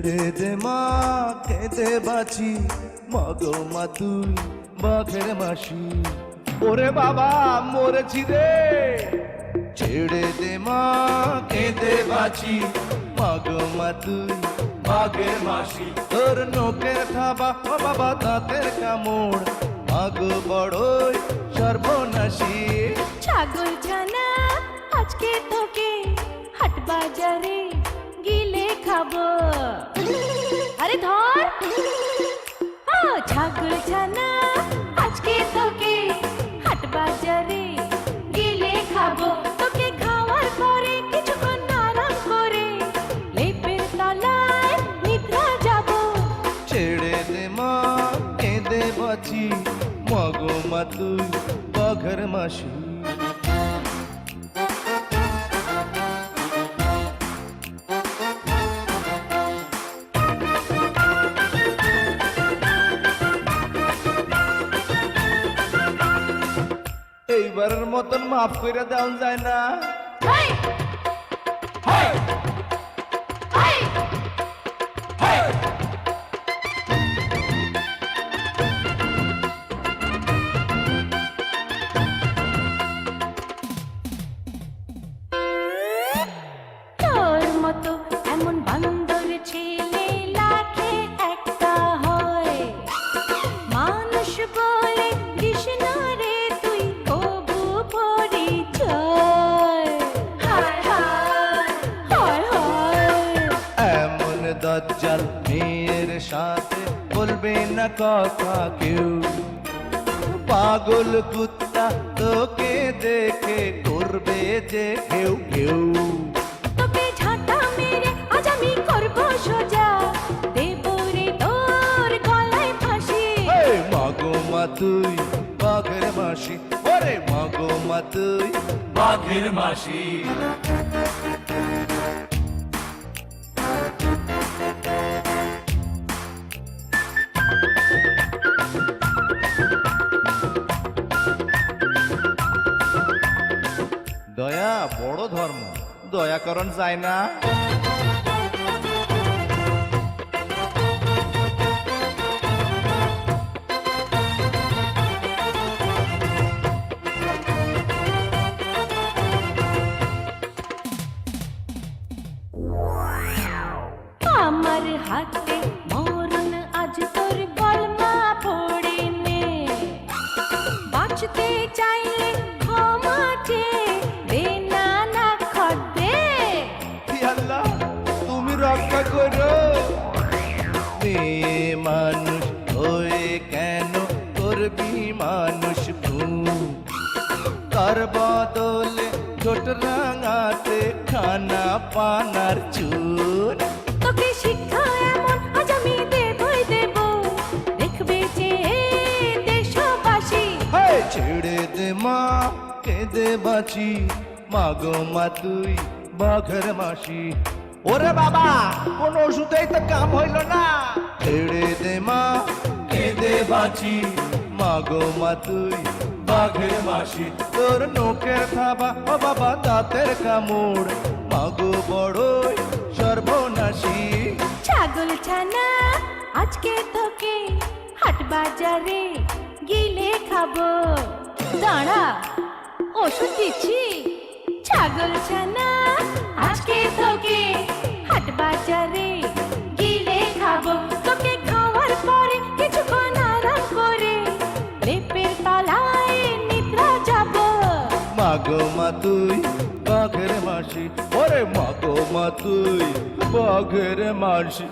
ছেড়ে দে মা কেঁদে বাঁচি, মাগো মা তুই বাঘের মাসি। ওরে বাবা মরেছি রে, ছেড়ে দে মা কেঁদে বাঁচি, মাগো মা তুই বাঘের মাসি। তোর নোকের থাবা ও বাবা দাঁতের কামড়, মাগো বড়ই সর্বনাশী। ছাগল ছানা আজকে তোকে হাট বাজারে গিলে খাবো। আরে ধর ছাগল ছানা আজকে তোকে হাট বাজারে গিলে খাবো। তোকে খাওয়ার পরে কিছুক্ষণ আরাম করে লেপের তলায় নিদ্রা যাব। ছেড়ে দে মা কেঁদে বাঁচি, মাগো মা তুই বাঘের মাসি। এইবারের মতন মাফ করে দেওয়া যায় না? হেই! হেই! হেই! হেই! তোর মতো এমন বান্দর ছেলে লাখে একটা হয়। মানুষ বলে কৃষ্ণ রে তুই কবু পরিচয়। হায় হায় হায় হায়, এমন দজ্জাল মেয়ের সাথে বলবে না কথা কেউ। পাগল কুত্তা তোকে দেখে করবে যে কেউ কেউ। তোকে ঝাঁটা মেরে আজ আমি করব সোজা, দেব রে তোর গলায় ফাঁসি। এই মাগো মা তুই বাঘের মাসি, ওরে মাগো মা তুই বাঘের মাসি। দয়া বড় ধর্ম, দয়াকরণ যায় না? আমার হাতে মরণ আজ তোর গলমা পড়ে নে। বাঁচতে চাইলে ক্ষমা চেয়ে দে না না খদ্দে। হে আল্লাহ তুমি রক্ষা করো। মেয়ে মানুষ হয়ে কেন করবি মানুষ ভুল? তার বদলে ছোট রাঙাতে খানা পানার চুল। তোকে শিক্ষা এমন আজ আমি দেবই দেব, দেখবে যে দেশবাসী। হায় ছেড়ে দে মা কেঁদে বাঁচি, মাগো মা তুই বাঘের মাসি। ওরে বাবা কোন ওষুধেই তো কাম হইল না। ছেড়ে দে মা কেঁদে বাঁচি, মাগো মা তুই বাঘের মাসি। তোর নোকের থাবা ও বাবা দাঁতের কামড়, মাগো বড়ই সর্বনাশী। ছাগল ছানা আজকে তোকে হাট বাজারে গিলে খাবো। দাঁড়া ওষুধ দিচ্ছি। ছাগল ছানা আজকে তোকে হাট বাজারে গিলে খাবো। তোকে খাওয়ার পরে কিছুক্ষণ আরাম করে লেপের তলায় নিদ্রা যাব। মাগো মা তুই বাঘের মাসি, ওরে মাগো মা তুই বাঘের মাসি।